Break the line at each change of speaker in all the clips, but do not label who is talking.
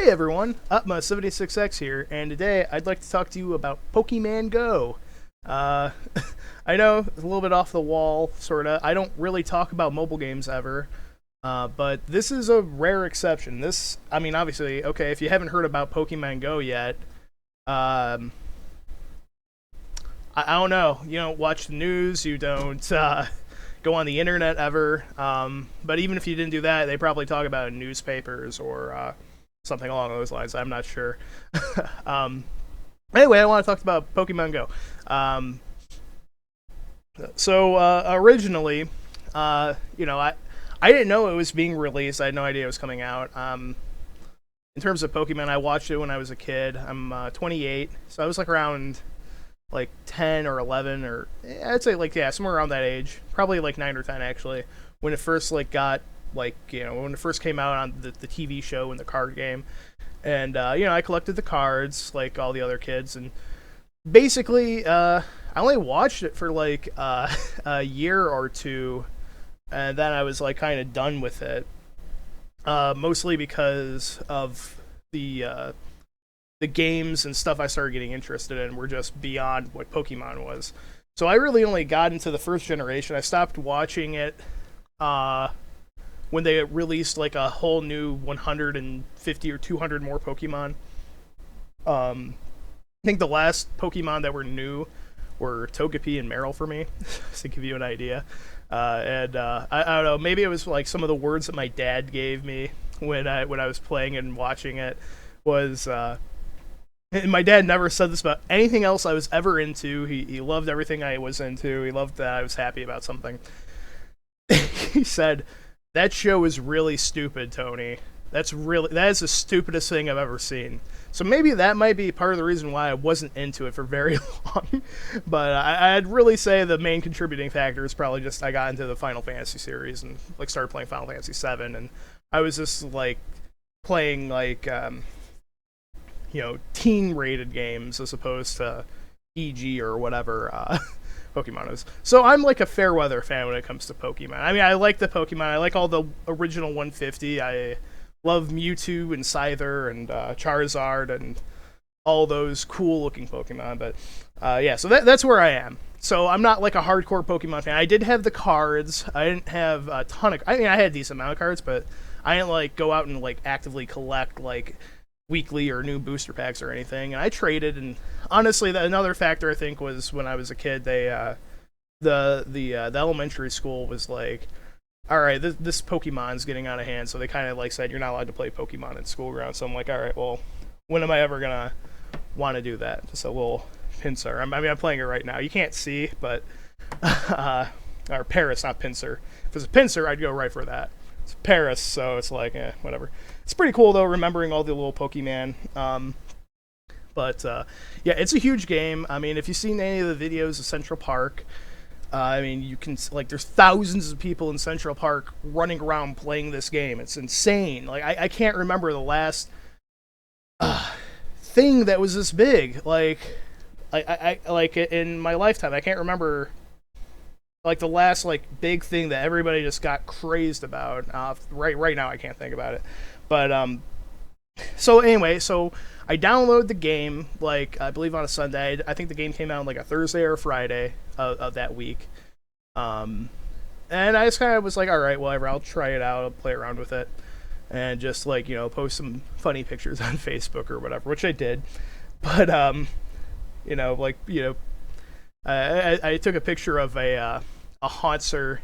Hey everyone, Upma76X here, and today I'd like to talk to you about Pokemon Go. Uh, I know it's a little bit off the wall, sorta. I don't really talk about mobile games ever, but this is a rare exception. Obviously, okay, if you haven't heard about Pokemon Go yet, um, I don't know. You don't watch the news, you don't go on the internet ever, but even if you didn't do that, they probably talk about it in newspapers or something along those lines. I'm not sure. um, anyway, I want to talk about Pokemon Go. Um, Originally, I didn't know it was being released. I had no idea it was coming out. In terms of Pokemon, I watched it when I was a kid. I'm 28, so I was like around like 10 or 11, or I'd say like, yeah, somewhere around that age. Probably like 9 or 10 actually, when it first like got like, when it first came out on the TV show and the card game. And I collected the cards like all the other kids, and basically I only watched it for like a year or two, and then I was like kind of done with it. Mostly because of the games and stuff I started getting interested in were just beyond what Pokemon was. So I really only got into the first generation. I stopped watching it when they released like a whole new 150 or 200 more Pokemon. I think the last Pokemon that were new were Togepi and Meryl for me, to give you an idea. I don't know, maybe it was like some of the words that my dad gave me when I was playing and watching it was. And my dad never said this about anything else I was ever into. He loved everything I was into. He loved that I was happy about something. He said, "That show is really stupid, Tony. That is the stupidest thing I've ever seen." So maybe that might be part of the reason why I wasn't into it for very long. But I'd really say the main contributing factor is probably just I got into the Final Fantasy series and like started playing Final Fantasy VII, and I was just like playing like teen rated games as opposed to EG or whatever Pokemon is. So I'm like a fair weather fan when it comes to Pokemon. I mean, I like the Pokemon. I like all the original 150. I love Mewtwo and Scyther and Charizard and all those cool looking Pokemon. But yeah, so that's where I am. So I'm not like a hardcore Pokemon fan. I did have the cards. I didn't have a ton of. I mean, I had a decent amount of cards, but I didn't like go out and like actively collect like weekly or new booster packs or anything. And I traded, and honestly, another factor I think was when I was a kid, the elementary school was like, all right, this Pokemon's getting out of hand, so they kind of like said you're not allowed to play Pokemon in school grounds. So I'm like, all right, well, when am I ever gonna want to do that? Just a little Pinsir. I'm playing it right now. You can't see, but or Paris, not Pinsir. If it was a Pinsir, I'd go right for that. It's Paris, so it's like, whatever. It's pretty cool though, remembering all the little Pokemon. Yeah, it's a huge game. I mean, if you've seen any of the videos of Central Park, I mean, you can like there's thousands of people in Central Park running around playing this game. It's insane. Like I can't remember the last thing that was this big. I like in my lifetime, I can't remember like the last like big thing that everybody just got crazed about. Right now, I can't think about it. But so anyway, so I downloaded the game like I believe on a Sunday. I think the game came out on like a Thursday or a Friday of that week. And I just kind of was like, all right, whatever. I'll try it out. I'll play around with it, and just like post some funny pictures on Facebook or whatever, which I did. But I took a picture of a Haunter,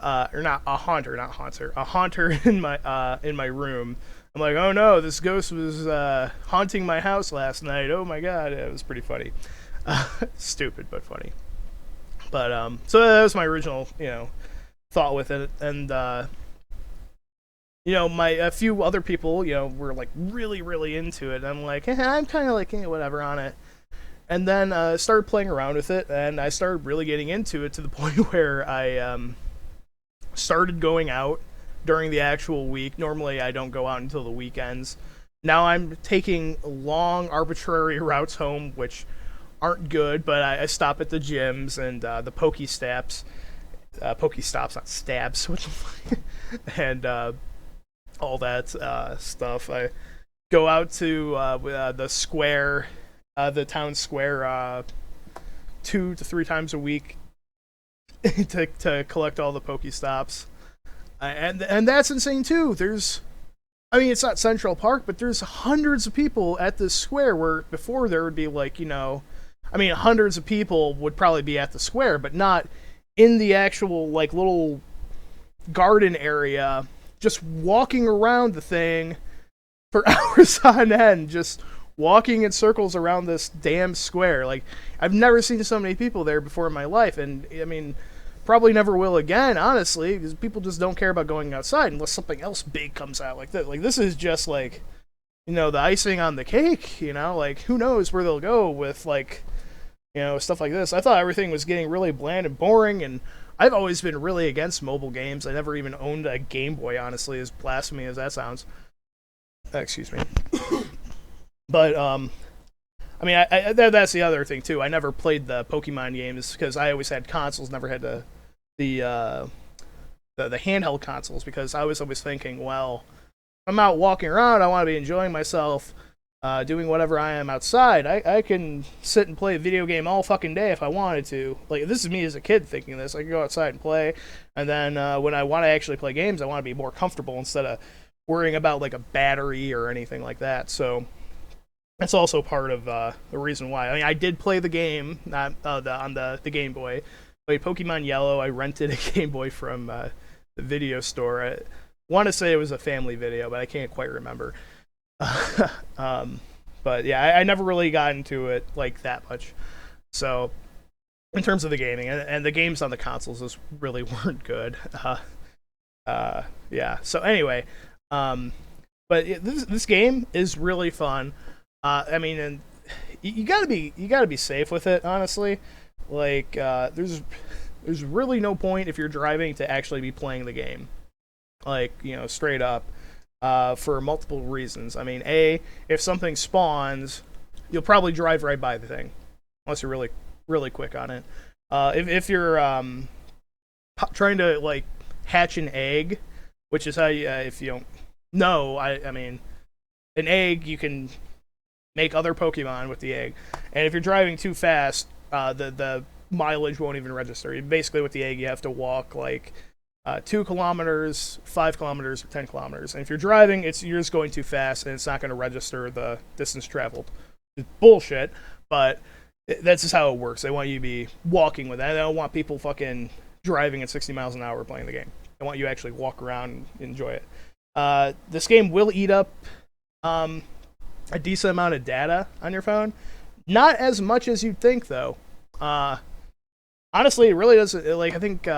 or not a Haunter, not Haunter, a Haunter in my room. I'm like, oh no, this ghost was haunting my house last night. Oh my god, it was pretty funny. Stupid but funny. But so that was my original thought with it, and a few other people were like really into it. I'm like, I'm kind of like whatever on it. And then started playing around with it, and I started really getting into it to the point where I started going out during the actual week. Normally, I don't go out until the weekends. Now I'm taking long, arbitrary routes home, which aren't good, but I stop at the gyms and the Pokestops. Pokestops, not stabs. And all that stuff. go out to the square, the town square, 2 to 3 times a week to collect all the Pokestops, and that's insane too. I mean, it's not Central Park, but there's hundreds of people at this square where before there would be like, I mean, hundreds of people would probably be at the square, but not in the actual like little garden area, just walking around the thing for hours on end, just walking in circles around this damn square. Like, I've never seen so many people there before in my life, and I mean, probably never will again, honestly, because people just don't care about going outside unless something else big comes out like that. Like, this is just like, the icing on the cake, like, who knows where they'll go with, like, stuff like this. I thought everything was getting really bland and boring, and I've always been really against mobile games. I never even owned a Game Boy, honestly, as blasphemy as that sounds. Excuse me. But, I mean, that's the other thing, too. I never played the Pokemon games because I always had consoles, never had the handheld consoles, because I was always thinking, well, I'm out walking around, I want to be enjoying myself, doing whatever I am outside. I can sit and play a video game all fucking day if I wanted to. Like, this is me as a kid thinking this. I can go outside and play, and then when I want to actually play games, I want to be more comfortable instead of worrying about, like, a battery or anything like that. So that's also part of the reason why. I mean, I did play the game, not on the Game Boy. I played Pokemon Yellow. I rented a Game Boy from the video store. I want to say it was a family video, but I can't quite remember. But yeah, I never really got into it like that much. So, in terms of the gaming, and the games on the consoles just really weren't good. Yeah. So anyway, but this game is really fun. I mean, and you gotta be safe with it, honestly. Like, there's really no point if you're driving to actually be playing the game. Like, straight up, for multiple reasons. I mean, if something spawns, you'll probably drive right by the thing, unless you're really, really quick on it. If you're trying to like hatch an egg, which is how you, if you don't know, I mean, an egg, you can make other Pokemon with the egg, and if you're driving too fast, the mileage won't even register. Basically, with the egg, you have to walk like 2 kilometers, 5 kilometers, or 10 kilometers. And if you're driving, you're just going too fast, and it's not going to register the distance traveled. It's bullshit, but that's just how it works. They want you to be walking with it. They don't want people fucking driving at 60 miles an hour playing the game. They want you to actually walk around and enjoy it. This game will eat up a decent amount of data on your phone. Not as much as you'd think, though. Honestly, it really doesn't. Like, I think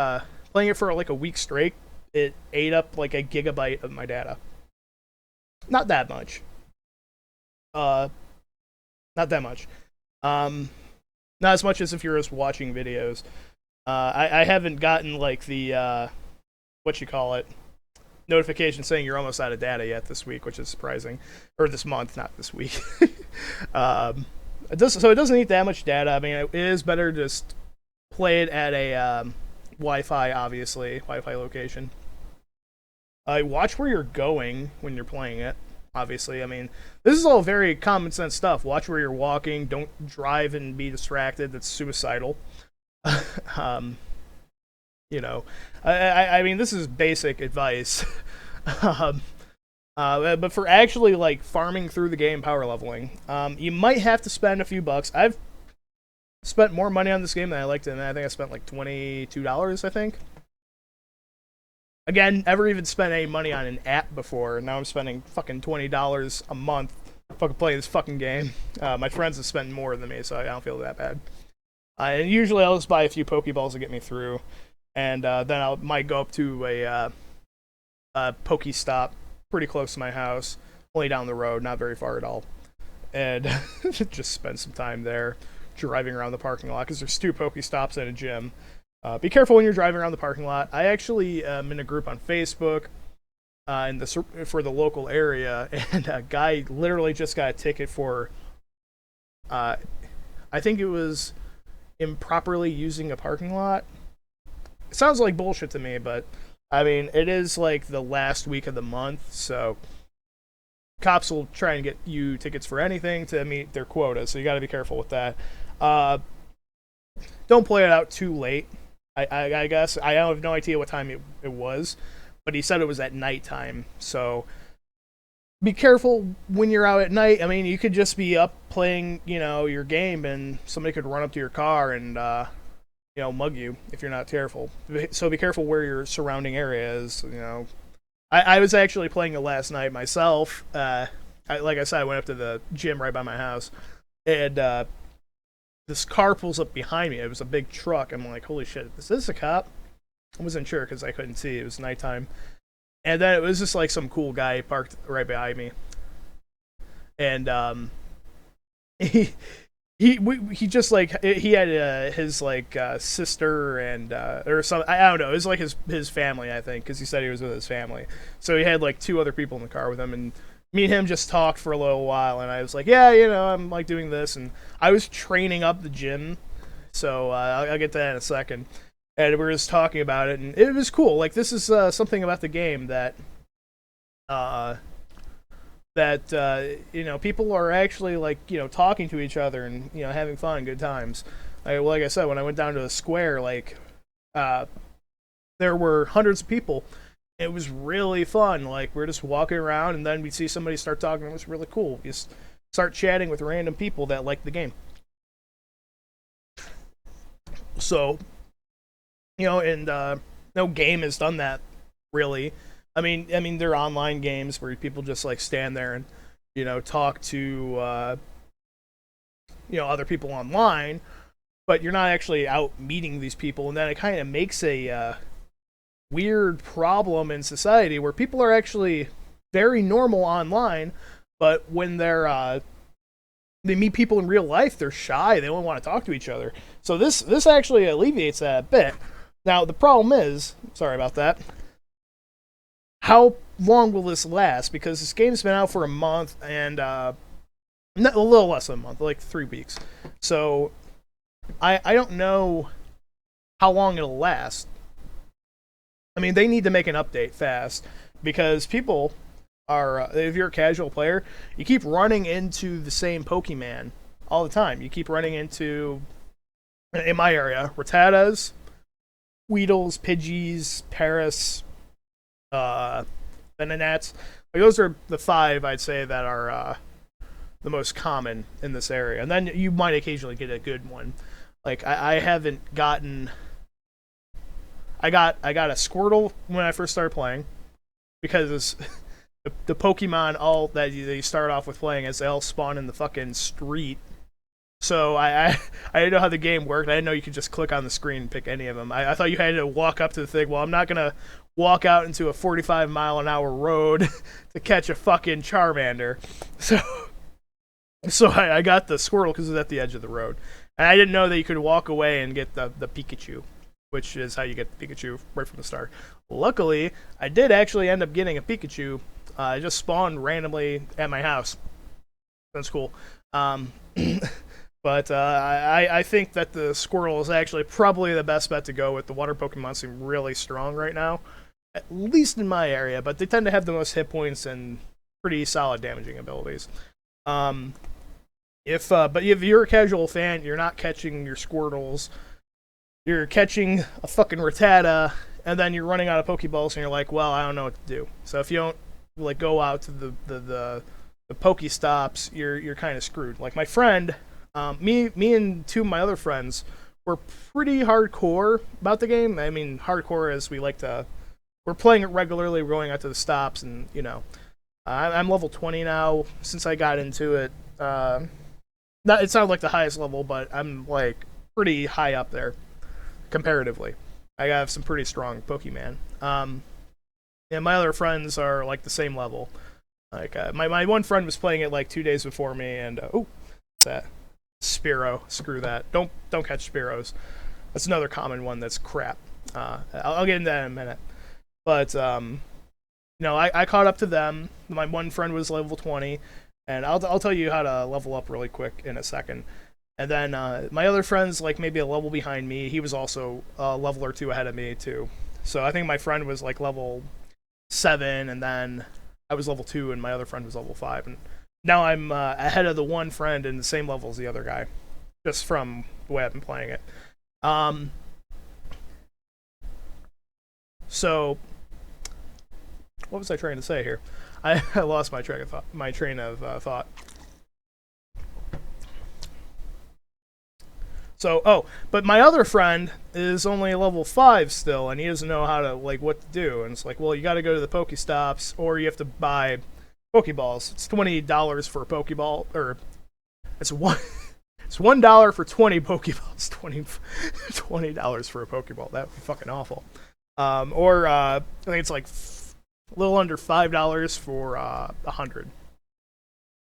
playing it for like a week straight, it ate up like a gigabyte of my data. Not that much. Not that much. Not as much as if you're just watching videos. I haven't gotten like the what you call it, notification saying you're almost out of data yet this week, which is surprising, or this month, not this week. It doesn't need that much data. I mean, it is better to just play it at a Wi-Fi, obviously, Wi-Fi location. Watch where you're going when you're playing it. Obviously, I mean, this is all very common sense stuff. Watch where you're walking. Don't drive and be distracted. That's suicidal. I mean, this is basic advice. But for actually like farming through the game, power leveling, you might have to spend a few bucks. I've spent more money on this game than I liked it, and I think I spent like $22, I think. Again, never even spent any money on an app before, and now I'm spending fucking $20 a month to fucking play this fucking game. My friends have spent more than me, so I don't feel that bad. And usually I'll just buy a few Pokeballs to get me through, and then I might go up to a Pokestop pretty close to my house, only down the road, not very far at all, and just spend some time there driving around the parking lot, because there's 2 Pokestops and a gym. Be careful when you're driving around the parking lot. I actually am in a group on Facebook for the local area, and a guy literally just got a ticket for, I think it was improperly using a parking lot. It sounds like bullshit to me, but I mean, it is like the last week of the month, so cops will try and get you tickets for anything to meet their quota, so you got to be careful with that. Uh, don't play it out too late. I guess I have no idea what time it was, but he said it was at nighttime. So be careful when you're out at night. I mean, you could just be up playing, your game, and somebody could run up to your car and mug you if you're not careful. So be careful where your surrounding area is. I was actually playing it last night myself. Like I said, I went up to the gym right by my house, and this car pulls up behind me. It was a big truck. I'm like, holy shit, is this a cop? I wasn't sure because I couldn't see. It was nighttime. And then it was just like some cool guy parked right behind me. And he he just like he had his like sister and or some I don't know. It was like his family, I think, because he said he was with his family. So he had like two other people in the car with him, and me and him just talked for a little while, and I was like, yeah, I'm like doing this, and I was training up the gym, so I'll get to that in a second. And we were just talking about it, and it was cool. Like, this is something about the game that people are actually like talking to each other and having fun, good times. Like I said, when I went down to the square, like there were hundreds of people. It was really fun. Like, we're just walking around, and then we see somebody start talking. It was really cool. You just start chatting with random people that like the game. So, and no game has done that really. I mean, there are online games where people just like stand there and talk to other people online, but you're not actually out meeting these people, and then it kind of makes a weird problem in society where people are actually very normal online, but when they meet people in real life, they're shy. They don't want to talk to each other. So this actually alleviates that a bit. Now the problem is, sorry about that, how long will this last? Because this game's been out for a month and a little less than a month, like 3 weeks. So I don't know how long it'll last. I mean, they need to make an update fast because people are, if you're a casual player, you keep running into the same Pokemon all the time. You keep running into, in my area, Rattatas, Weedles, Pidgeys, Paris, Venonats. Like, those are the 5 I'd say that are the most common in this area. And then you might occasionally get a good one. Like, I haven't gotten... I got a Squirtle when I first started playing because the Pokemon all that you start off with playing as they all spawn in the fucking street. So I didn't know how the game worked. I didn't know you could just click on the screen and pick any of them. I thought you had to walk up to the thing. Well, I'm not gonna walk out into a 45-mile-an-hour road to catch a fucking Charmander. So I got the Squirtle because it was at the edge of the road, and I didn't know that you could walk away and get the Pikachu, which is how you get the Pikachu right from the start. Luckily, I did actually end up getting a Pikachu. I just spawned randomly at my house. That's cool. But I think that the Squirtle is actually probably the best bet to go with. The water Pokemon seem really strong right now, at least in my area, but they tend to have the most hit points and pretty solid damaging abilities. But if you're a casual fan, you're not catching your Squirtles. You're catching a fucking Rattata, and then you're running out of Pokeballs, and you're like, well, I don't know what to do. So if you don't like go out to the Pokestops, you're kind of screwed. Like my friend, me and 2 of my other friends were pretty hardcore about the game. I mean, hardcore as we're playing it regularly, we're going out to the stops, and I'm level 20 now since I got into it. It's not like the highest level, but I'm like pretty high up there. Comparatively, I have some pretty strong Pokemon. And my other friends are like the same level. Like my one friend was playing it like 2 days before me, and what's that? Spearow. Screw that. Don't catch Spearows. That's another common one that's crap. I'll get into that in a minute. But I caught up to them. My one friend was level 20, and I'll tell you how to level up really quick in a second. And then my other friend's like maybe a level behind me. He was also a level or 2 ahead of me too. So I think my friend was like level 7, and then I was level 2 and my other friend was level 5, and now I'm ahead of the one friend and the same level as the other guy, just from the way I've been playing it. So, what was I trying to say here? I lost my train of thought. Thought. So, but my other friend is only level 5 still, and he doesn't know how to, like, what to do. And it's like, well, you got to go to the Pokestops, or you have to buy Pokeballs. It's $20 for a Pokeball, or it's $1 for 20 Pokeballs. $20 for a Pokeball. That would be fucking awful. Or I think it's like a little under $5 for 100.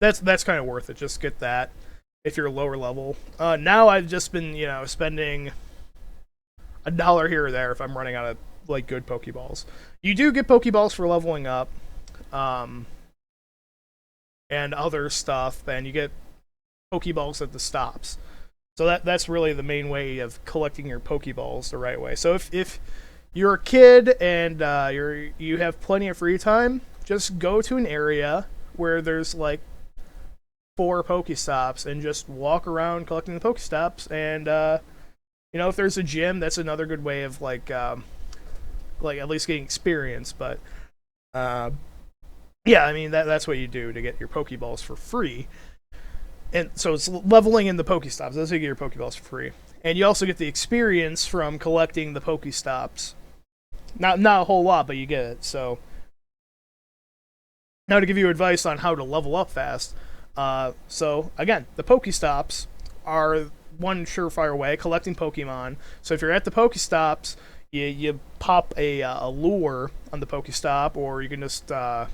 That's kind of worth it. Just get that if you're lower level. Now I've just been, spending $1 here or there if I'm running out of like good Pokeballs. You do get Pokeballs for leveling up, and other stuff, and you get Pokeballs at the stops. So that's really the main way of collecting your Pokeballs the right way. So if you're a kid and you have plenty of free time, just go to an area where there's like 4 Pokestops and just walk around collecting the Pokestops. And if there's a gym, that's another good way of like at least getting experience. But yeah, I mean that's what you do to get your Pokeballs for free. And so it's leveling in the Pokestops. That's how you get your Pokeballs for free. And you also get the experience from collecting the Pokestops. Not a whole lot, but you get it. So now to give you advice on how to level up fast. So again, the Pokestops are one surefire way collecting Pokemon. So if you're at the Pokestops, you pop a lure on the Pokestop, or you can just pop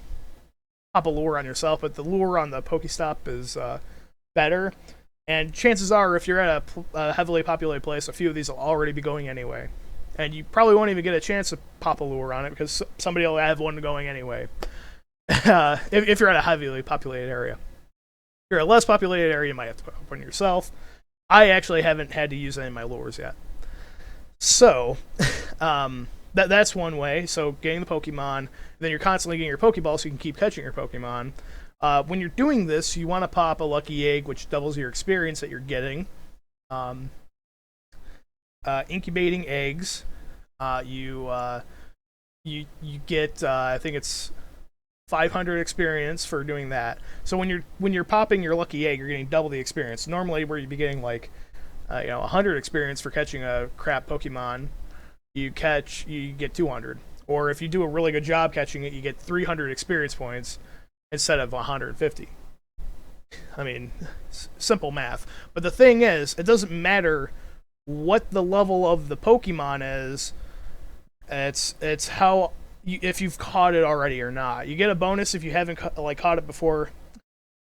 a lure on yourself. But the lure on the Pokestop is better. And chances are, if you're at a heavily populated place, a few of these will already be going anyway. And you probably won't even get a chance to pop a lure on it because somebody will have one going anyway. If you're at a heavily populated area. If you're at a less populated area, you might have to put one yourself. I actually haven't had to use any of my lures yet. So, that's one way. So, getting the Pokemon, then you're constantly getting your Pokeball so you can keep catching your Pokemon. When you're doing this, you want to pop a lucky egg, which doubles your experience that you're getting. Incubating eggs, you get I think it's 500 experience for doing that. So when you're popping your lucky egg, you're getting double the experience. Normally, where you'd be getting like 100 experience for catching a crap Pokemon, you get 200. Or if you do a really good job catching it, you get 300 experience points instead of 150. I mean, simple math. But the thing is, it doesn't matter what the level of the Pokemon is. It's how if you've caught it already or not. You get a bonus if you haven't caught it before.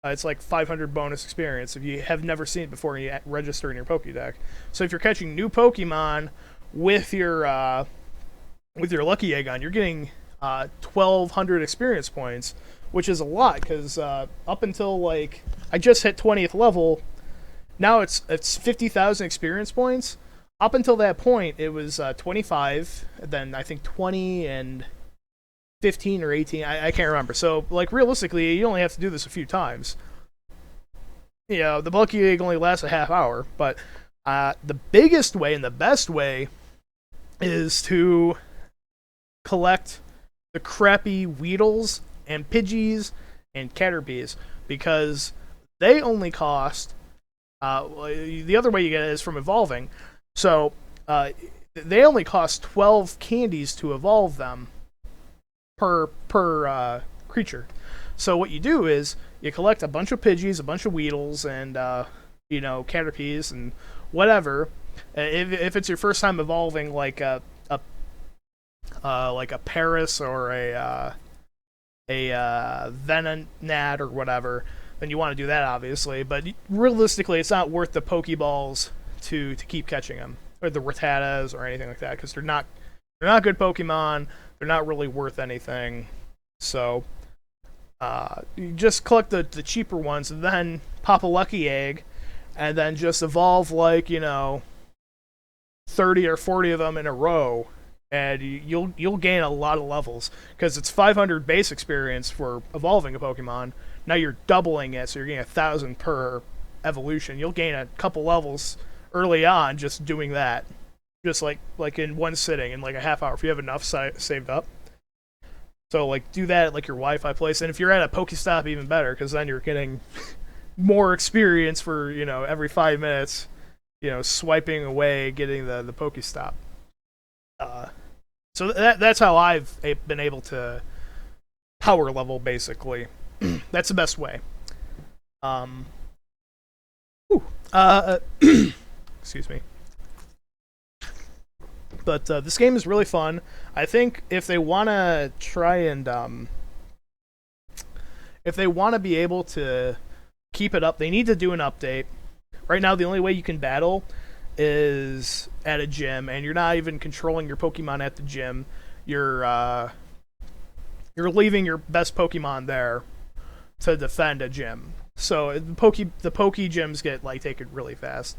It's like 500 bonus experience if you have never seen it before and you register in your Pokédex. So if you're catching new Pokemon with your lucky egg on, you're getting 1,200 experience points, which is a lot because up until like I just hit 20th level. Now it's 50,000 experience points. Up until that point, it was 25, then I think 20 and 15 or 18. I can't remember. So, like, realistically, you only have to do this a few times. The lucky egg only lasts a half hour, but the biggest way and the best way is to collect the crappy Weedles and Pidgeys and Caterpies, because they only cost... the other way you get it is from evolving. So, they only cost 12 candies to evolve them per creature. So what you do is you collect a bunch of Pidgeys, a bunch of Weedles, and Caterpies and whatever. If it's your first time evolving like a Paris or a Venonat or whatever, then you want to do that, obviously. But realistically, it's not worth the Pokeballs to keep catching them, or the Rattatas or anything like that, because they're not good Pokemon. They're not really worth anything. So you just collect the cheaper ones, and then pop a lucky egg, and then just evolve 30 or 40 of them in a row, and you'll gain a lot of levels because it's 500 base experience for evolving a Pokemon. Now you're doubling it, so you're getting 1,000 per evolution. You'll gain a couple levels early on just doing that, just like in one sitting in like a half hour if you have enough saved up. So like do that at like your Wi-Fi place, and if you're at a Pokestop, even better because then you're getting more experience for every 5 minutes, swiping away, getting the Pokestop. So that's how I've been able to power level basically. That's the best way. Um, excuse me. But this game is really fun. I think if they want to try and if they want to be able to keep it up, they need to do an update. Right now, the only way you can battle is at a gym, and you're not even controlling your Pokemon at the gym. You're leaving your best Pokemon there to defend a gym. So the Poke gyms get like taken really fast.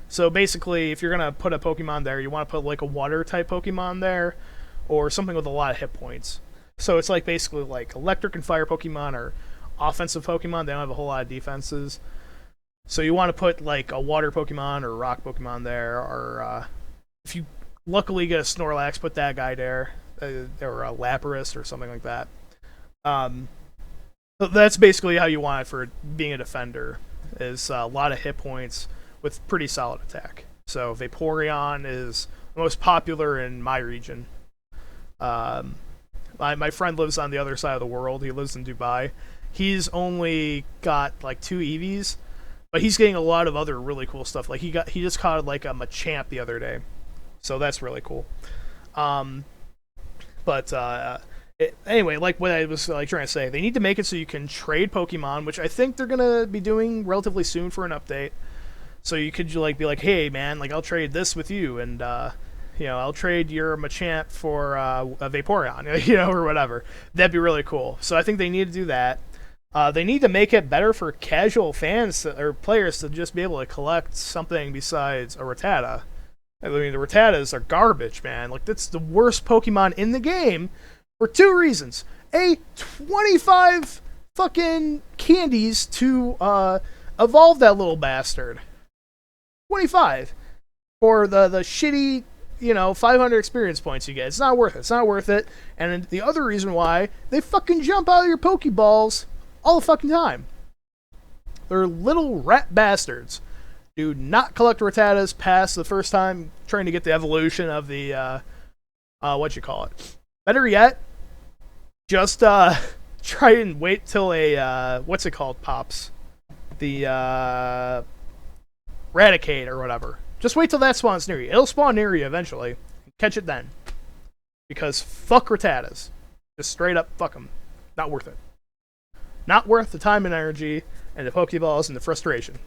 So basically, if you're gonna put a Pokemon there, you want to put like a water type Pokemon there, or something with a lot of hit points. So it's like basically like electric and fire Pokemon or offensive Pokemon. They don't have a whole lot of defenses. So you want to put like a water Pokemon or a rock Pokemon there, or if you luckily get a Snorlax, put that guy there, or a Lapras or something like that. That's basically how you want it for being a defender. Is a lot of hit points with pretty solid attack. So Vaporeon is the most popular in my region. My friend lives on the other side of the world. He lives in Dubai. He's only got like 2 EVs, but he's getting a lot of other really cool stuff. Like he just caught like a Machamp the other day, so that's really cool. Anyway, like what I was like trying to say, they need to make it so you can trade Pokemon, which I think they're gonna be doing relatively soon for an update. So you could like be like, hey man, like I'll trade this with you, and I'll trade your Machamp for a Vaporeon, or whatever. That'd be really cool. So I think they need to do that. They need to make it better for casual fans or players to just be able to collect something besides a Rattata. I mean, the Rattatas are garbage, man. Like that's the worst Pokemon in the game for 2 reasons. 25 fucking candies to evolve that little bastard. 25 for the shitty 500 experience points you get. It's not worth it. It's not worth it. And the other reason why, they fucking jump out of your Pokeballs all the fucking time. They're little rat bastards. Do not collect Rattatas past the first time trying to get the evolution of the Better yet, just try and wait till a pops. The Raticate or whatever. Just wait till that spawns near you. It'll spawn near you eventually. Catch it then. Because fuck Rattatas. Just straight up fuck them. Not worth it. Not worth the time and energy and the Pokeballs and the frustration.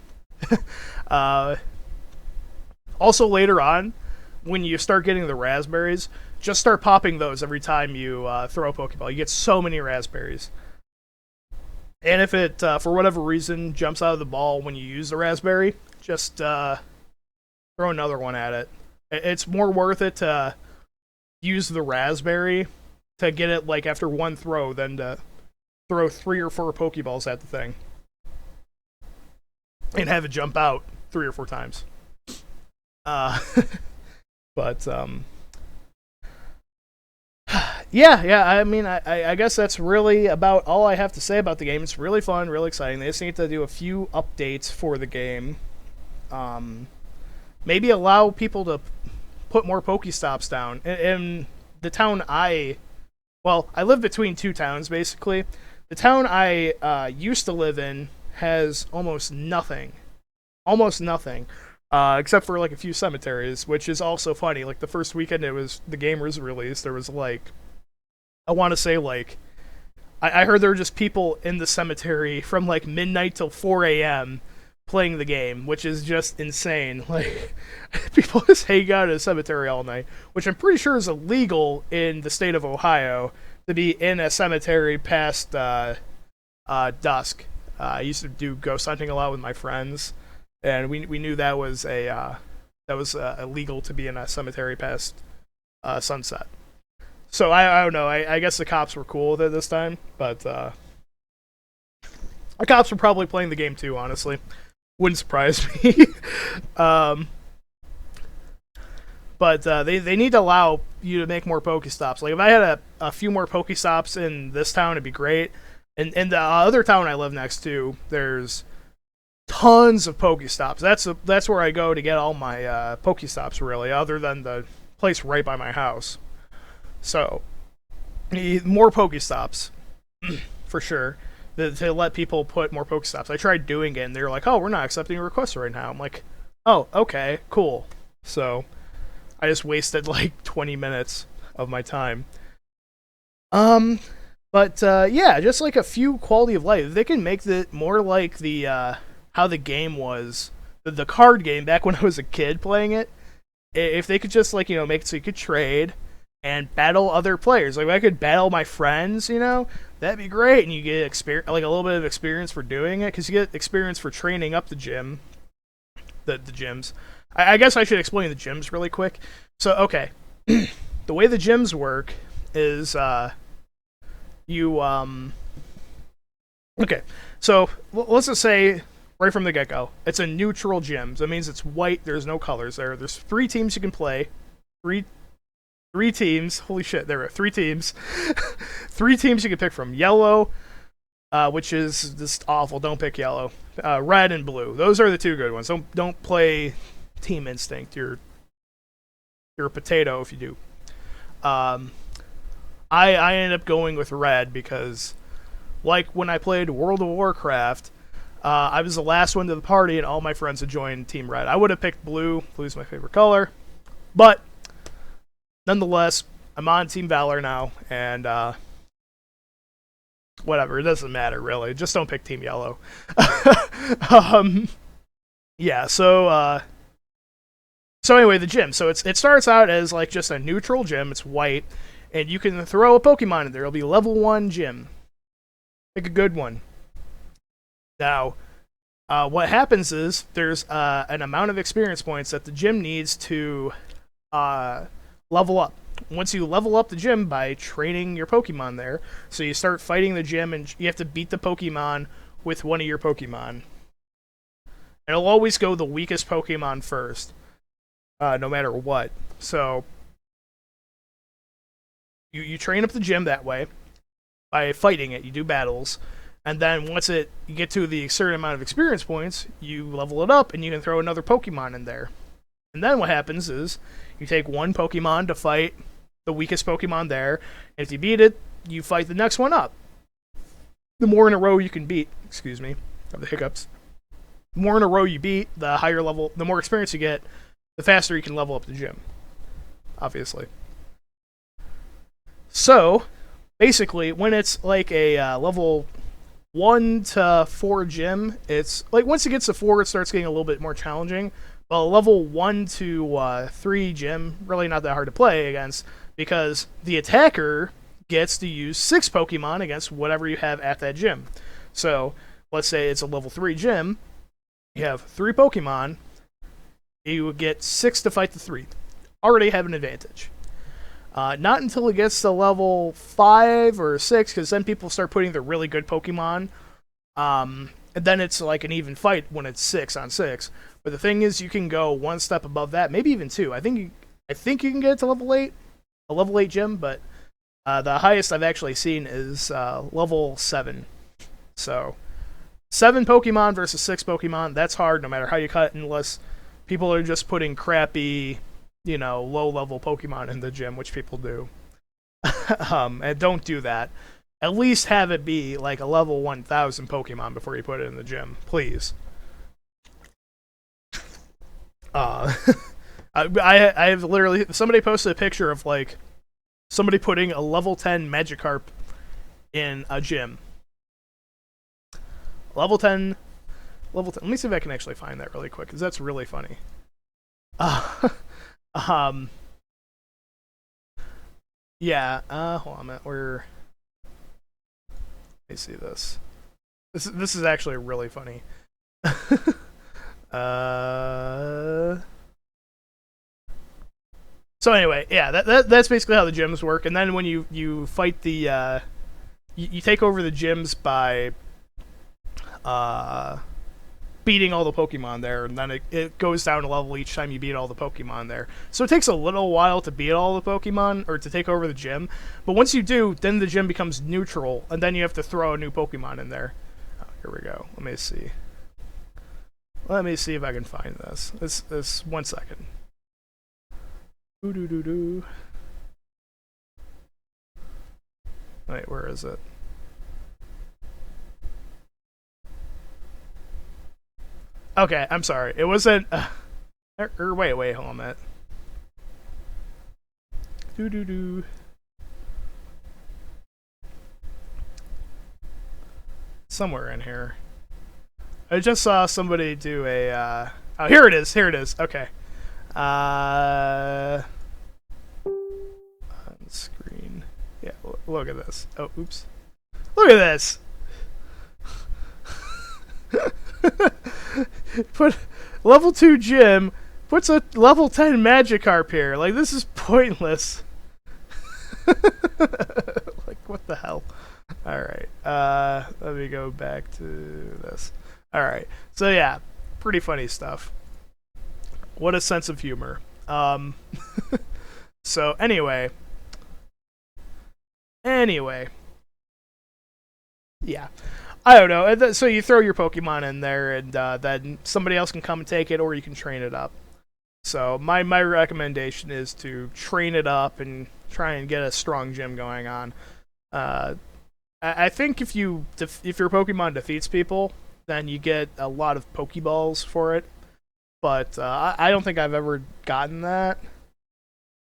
Also later on, when you start getting the raspberries, just start popping those every time you throw a Pokeball. You get so many raspberries. And if it, for whatever reason, jumps out of the ball when you use the raspberry, just throw another one at it. It's more worth it to use the raspberry to get it like after one throw than to throw 3 or 4 Pokeballs at the thing and have it jump out 3 or 4 times. Yeah. I mean, I guess that's really about all I have to say about the game. It's really fun, really exciting. They just need to do a few updates for the game. Maybe allow people to put more Pokestops down. In the town I live between 2 towns, basically. The town I used to live in has almost nothing. Except for like a few cemeteries, which is also funny. Like the first weekend the game was released, there was like, I want to say like, I heard there were just people in the cemetery from like midnight till 4 a.m. playing the game, which is just insane. Like, people just hang out at a cemetery all night, which I'm pretty sure is illegal in the state of Ohio to be in a cemetery past dusk. I used to do ghost hunting a lot with my friends, and we knew that was illegal to be in a cemetery past Sunset. So I don't know. I guess the cops were cool with it this time, but the cops were probably playing the game too. Honestly, wouldn't surprise me. um, but they need to allow you to make more Pokestops. Like if I had a few more Pokestops in this town, it'd be great. And in the other town I live next to, there's tons of Pokestops. That's where I go to get all my Pokestops, really, other than the place right by my house. So, more Pokestops, for sure, to let people put more Pokestops. I tried doing it, and they were like, oh, we're not accepting requests right now. I'm like, oh, okay, cool. So, I just wasted like 20 minutes of my time. But yeah, just like a few quality of life. If they can make it more like the how the game was, the card game back when I was a kid playing it. If they could just like make it so you could trade and battle other players, like if I could battle my friends, that'd be great, and you get experience, like a little bit of experience for doing it, because you get experience for training up the gym, the gyms. I guess I should explain the gyms really quick. So okay, the way the gyms work is okay, so let's just say right from the get-go, it's a neutral gym. That means it's white. There's no colors there. There's 3 teams you can play. Three teams. Holy shit, there are 3 teams. 3 teams you can pick from. Yellow, which is just awful. Don't pick yellow. Red and blue. Those are the 2 good ones. Don't play Team Instinct. You're a potato if you do. I ended up going with red because, like when I played World of Warcraft, I was the last one to the party, and all my friends had joined Team Red. I would have picked blue. Blue's my favorite color. But, nonetheless, I'm on Team Valor now, and whatever. It doesn't matter, really. Just don't pick Team Yellow. Yeah, so anyway, the gym. So it starts out as like just a neutral gym. It's white, and you can throw a Pokemon in there. It'll be level 1 gym. Pick a good one. Now, what happens is there's an amount of experience points that the gym needs to level up. Once you level up the gym by training your Pokemon there, so you start fighting the gym and you have to beat the Pokemon with one of your Pokemon. It'll always go the weakest Pokemon first, no matter what. So, you train up the gym that way by fighting it. You do battles. And then once you get to the certain amount of experience points, you level it up and you can throw another Pokemon in there. And then what happens is you take one Pokemon to fight the weakest Pokemon there, and if you beat it, you fight the next one up. The more in a row you can beat, excuse me, I have the hiccups. The more in a row you beat, the higher level, the more experience you get, the faster you can level up the gym. Obviously. So, basically, when it's like a level 1 to 4 gym, it's like once it gets to 4, it starts getting a little bit more challenging. Well, level 1 to 3 gym, really not that hard to play against, because the attacker gets to use 6 Pokemon against whatever you have at that gym. So, let's say it's a level 3 gym, you have 3 Pokemon, you would get 6 to fight the 3. Already have an advantage. Not until it gets to level 5 or 6, because then people start putting the really good Pokemon. And then it's like an even fight when it's 6 on 6. But the thing is, you can go one step above that, maybe even 2. I think you can get it to level 8, a level 8 gym, but the highest I've actually seen is level 7. So 7 Pokemon versus 6 Pokemon, that's hard no matter how you cut it, unless people are just putting crappy, low-level Pokemon in the gym, which people do. And don't do that. At least have it be like a level 1000 Pokemon before you put it in the gym, please. I have literally, somebody posted a picture of like somebody putting a level 10 Magikarp in a gym. Level 10. Let me see if I can actually find that really quick, because that's really funny. Yeah, hold on a minute, let me see this. This is actually really funny. So anyway, yeah, that's basically how the gyms work. And then when you fight the you take over the gyms by uh, beating all the Pokemon there, and then it goes down a level each time you beat all the Pokemon there. So it takes a little while to beat all the Pokemon, or to take over the gym. But once you do, then the gym becomes neutral, and then you have to throw a new Pokemon in there. Oh, here we go. Let me see. Let me see if I can find this. This 1 second. Doo-doo-doo-doo. Wait, where is it? Okay, I'm sorry. It wasn't. Wait, hold on a minute. Doo doo doo. Somewhere in here. I just saw somebody do a. Oh, here it is. Here it is. Okay. On screen. Yeah, look at this. Oh, oops. Look at this. Put level 2 gym, puts a level 10 Magikarp here. Like, this is pointless. Like, what the hell? Alright, let me go back to this. Alright, so yeah, pretty funny stuff. What a sense of humor. So anyway. Yeah. I don't know. So you throw your Pokemon in there, and then somebody else can come and take it, or you can train it up. So my recommendation is to train it up and try and get a strong gym going on. I think if your Pokemon defeats people, then you get a lot of Pokeballs for it. But I don't think I've ever gotten that.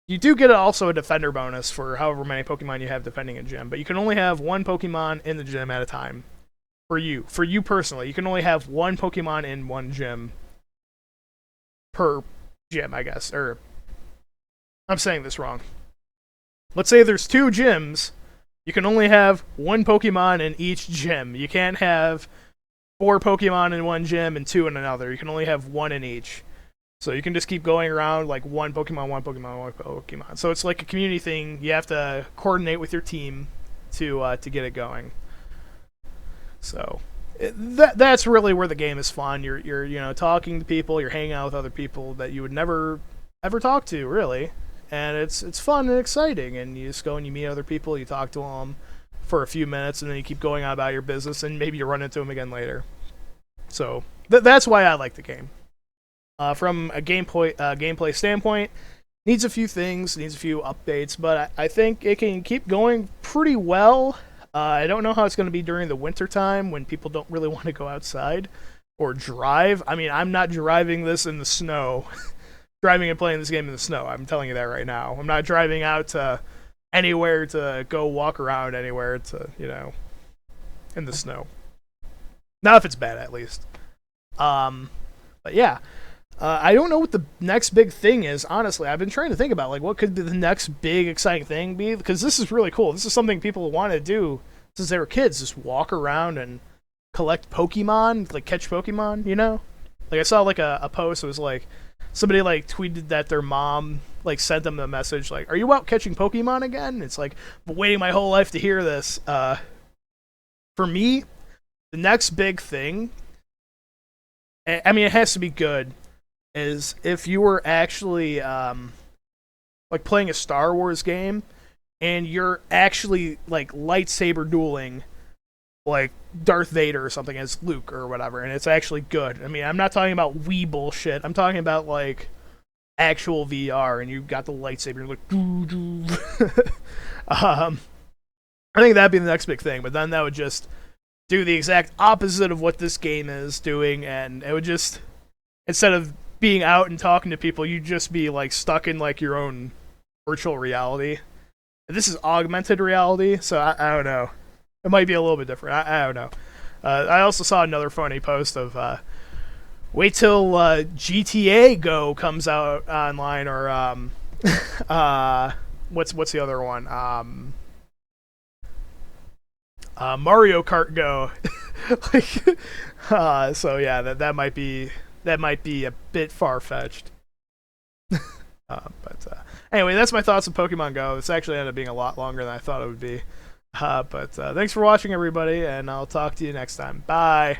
You do get also a defender bonus for however many Pokemon you have defending a gym, but you can only have one Pokemon in the gym at a time. For you personally, you can only have one Pokemon in one gym per gym, I guess. Or I'm saying this wrong. Let's say there's 2 gyms. You can only have one Pokemon in each gym. You can't have 4 Pokemon in one gym and 2 in another. You can only have 1 in each. So you can just keep going around like one Pokemon, one Pokemon, one Pokemon. So it's like a community thing. You have to coordinate with your team to get it going. So that's really where the game is fun. You're talking to people, you're hanging out with other people that you would never ever talk to, really, and it's fun and exciting. And you just go and you meet other people, you talk to them for a few minutes, and then you keep going on about your business, and maybe you run into them again later. So that's why I like the game. From a gameplay standpoint, needs a few things, needs a few updates, but I think it can keep going pretty well. I don't know how it's going to be during the winter time when people don't really want to go outside or drive. I mean, I'm not driving this in the snow. Driving and playing this game in the snow. I'm telling you that right now. I'm not driving out to anywhere to go walk around anywhere to, in the snow. Not if it's bad, at least. But yeah. I don't know what the next big thing is, honestly. I've been trying to think about, like, what could the next big exciting thing be? Because this is really cool. This is something people want to do since they were kids. Just walk around and collect Pokemon, like, catch Pokemon, Like, I saw, like, a post. It was, like, somebody, like, tweeted that their mom, like, sent them a message, like, are you out catching Pokemon again? It's like, I've been waiting my whole life to hear this. For me, the next big thing, I mean, it has to be good, is if you were actually like playing a Star Wars game and you're actually like lightsaber dueling like Darth Vader or something as Luke or whatever, and it's actually good. I mean, I'm not talking about Wii bullshit. I'm talking about like actual VR, and you've got the lightsaber, you're like doo doo. I think that'd be the next big thing, but then that would just do the exact opposite of what this game is doing, and it would just, instead of being out and talking to people, you'd just be like stuck in like your own virtual reality. And this is augmented reality, so I don't know. It might be a little bit different. I don't know. I also saw another funny post of wait till GTA Go comes out online, or what's the other one? Mario Kart Go. So yeah, that might be a bit far-fetched. But anyway, that's my thoughts on Pokemon Go. This actually ended up being a lot longer than I thought it would be. But thanks for watching, everybody, and I'll talk to you next time. Bye.